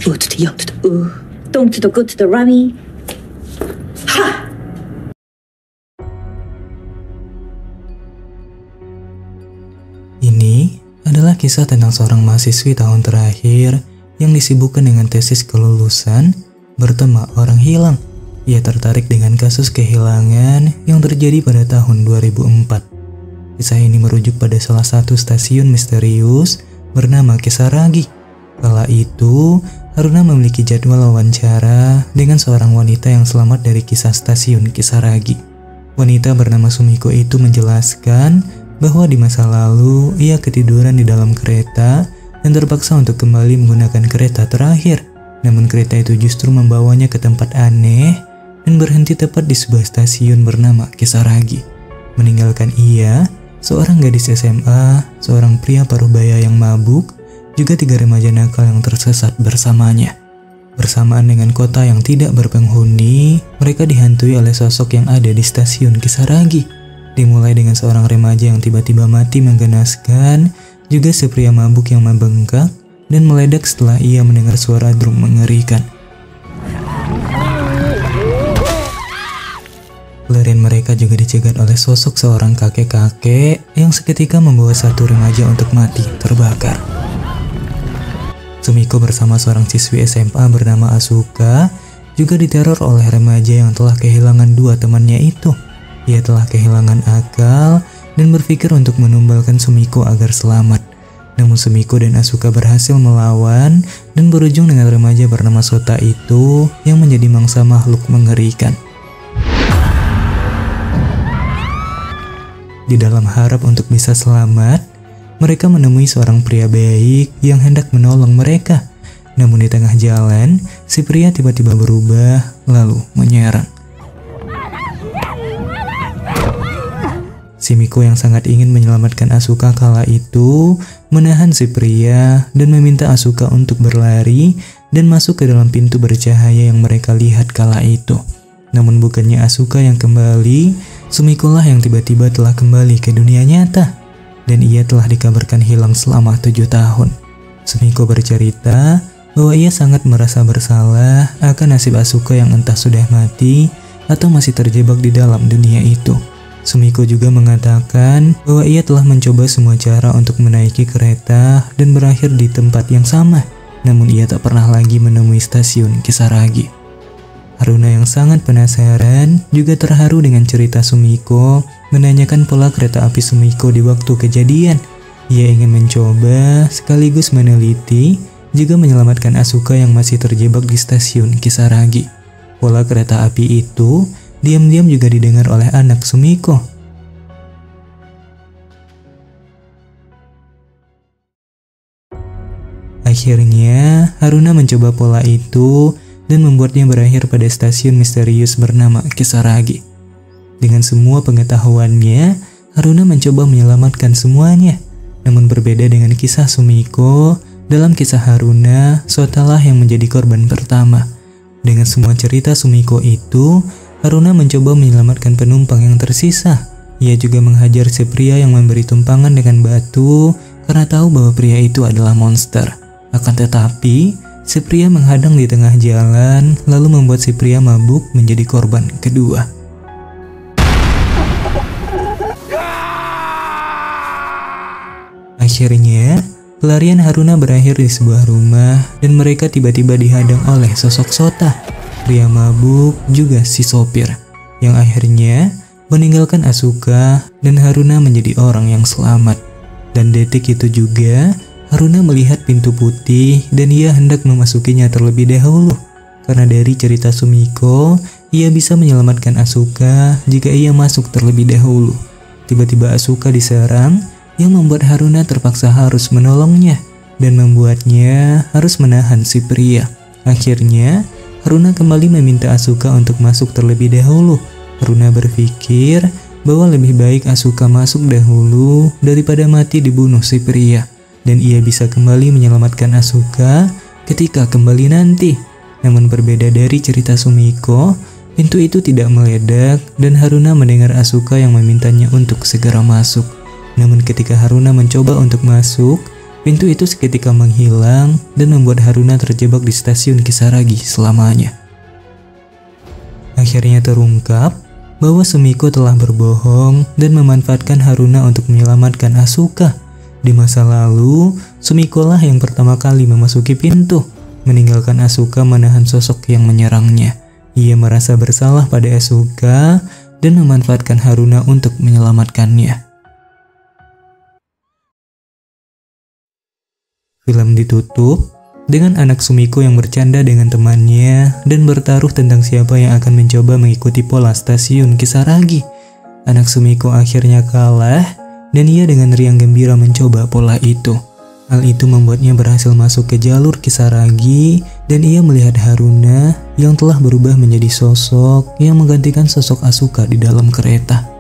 右to the右to the东to the good to the Rami. Ha! Ini adalah kisah tentang seorang mahasiswi tahun terakhir yang disibukkan dengan tesis kelulusan bertema orang hilang. Ia tertarik dengan kasus kehilangan yang terjadi pada tahun 2004. Kisah ini merujuk pada salah satu stasiun misterius bernama Kisaragi. Kala itu, Haruna memiliki jadwal wawancara dengan seorang wanita yang selamat dari kisah stasiun Kisaragi. Wanita bernama Sumiko itu menjelaskan bahwa di masa lalu ia ketiduran di dalam kereta dan terpaksa untuk kembali menggunakan kereta terakhir. Namun kereta itu justru membawanya ke tempat aneh dan berhenti tepat di sebuah stasiun bernama Kisaragi. Meninggalkan ia, seorang gadis SMA, seorang pria parubaya yang mabuk, juga 3 remaja nakal yang tersesat bersamanya. Bersamaan dengan kota yang tidak berpenghuni, mereka dihantui oleh sosok yang ada di stasiun Kisaragi. Dimulai dengan seorang remaja yang tiba-tiba mati menggenaskan, juga si pria mabuk yang membengkak dan meledak setelah ia mendengar suara drum mengerikan. Pelarian mereka juga dicegat oleh sosok seorang kakek-kakek yang seketika membawa satu remaja untuk mati terbakar. Sumiko bersama seorang siswi SMA bernama Asuka juga diteror oleh remaja yang telah kehilangan 2 temannya itu. Ia telah kehilangan akal dan berpikir untuk menumbalkan Sumiko agar selamat. Namun Sumiko dan Asuka berhasil melawan dan berujung dengan remaja bernama Sota itu yang menjadi mangsa makhluk mengerikan. Di dalam harap untuk bisa selamat, mereka menemui seorang pria baik yang hendak menolong mereka. Namun di tengah jalan, si pria tiba-tiba berubah lalu menyerang. Si Miko yang sangat ingin menyelamatkan Asuka kala itu menahan si pria dan meminta Asuka untuk berlari dan masuk ke dalam pintu bercahaya yang mereka lihat kala itu. Namun bukannya Asuka yang kembali, Sumiko lah yang tiba-tiba telah kembali ke dunia nyata dan ia telah dikabarkan hilang selama 7 tahun. Sumiko bercerita bahwa ia sangat merasa bersalah akan nasib Asuka yang entah sudah mati atau masih terjebak di dalam dunia itu. Sumiko juga mengatakan bahwa ia telah mencoba semua cara untuk menaiki kereta dan berakhir di tempat yang sama, namun ia tak pernah lagi menemui stasiun Kisaragi. Haruna yang sangat penasaran juga terharu dengan cerita Sumiko, menanyakan pola kereta api Sumiko di waktu kejadian. Ia ingin mencoba sekaligus meneliti juga menyelamatkan Asuka yang masih terjebak di stasiun Kisaragi. Pola kereta api itu diam-diam juga didengar oleh anak Sumiko. Akhirnya, Haruna mencoba pola itu dan membuatnya berakhir pada stasiun misterius bernama Kisaragi. Dengan semua pengetahuannya, Haruna mencoba menyelamatkan semuanya. Namun berbeda dengan kisah Sumiko, dalam kisah Haruna, Sotalah yang menjadi korban pertama. Dengan semua cerita Sumiko itu, Haruna mencoba menyelamatkan penumpang yang tersisa. Ia juga menghajar si pria yang memberi tumpangan dengan batu karena tahu bahwa pria itu adalah monster. Akan tetapi, si pria menghadang di tengah jalan lalu membuat si pria mabuk menjadi korban kedua. Akhirnya, pelarian Haruna berakhir di sebuah rumah dan mereka tiba-tiba dihadang oleh sosok Sota, pria mabuk juga si sopir, yang akhirnya meninggalkan Asuka dan Haruna menjadi orang yang selamat. Dan detik itu juga, Haruna melihat pintu putih dan ia hendak memasukinya terlebih dahulu. Karena dari cerita Sumiko, ia bisa menyelamatkan Asuka jika ia masuk terlebih dahulu. Tiba-tiba Asuka diserang yang membuat Haruna terpaksa harus menolongnya dan membuatnya harus menahan si pria. Akhirnya, Haruna kembali meminta Asuka untuk masuk terlebih dahulu. Haruna berpikir bahwa lebih baik Asuka masuk dahulu daripada mati dibunuh si pria. Dan ia bisa kembali menyelamatkan Asuka ketika kembali nanti. Namun berbeda dari cerita Sumiko, pintu itu tidak meledak dan Haruna mendengar Asuka yang memintanya untuk segera masuk. Namun ketika Haruna mencoba untuk masuk, Pintu itu seketika menghilang dan membuat Haruna terjebak di stasiun Kisaragi selamanya. Akhirnya terungkap bahwa Sumiko telah berbohong dan memanfaatkan Haruna untuk menyelamatkan Asuka. Di masa lalu, Sumiko lah yang pertama kali memasuki pintu, meninggalkan Asuka menahan sosok yang menyerangnya. Ia merasa bersalah pada Asuka dan memanfaatkan Haruna untuk menyelamatkannya. Film ditutup dengan anak Sumiko yang bercanda dengan temannya dan bertaruh tentang siapa yang akan mencoba mengikuti pola stasiun Kisaragi. Anak Sumiko akhirnya kalah dan ia dengan riang gembira mencoba pola itu. Hal itu membuatnya berhasil masuk ke jalur Kisaragi dan ia melihat Haruna yang telah berubah menjadi sosok yang menggantikan sosok Asuka di dalam kereta.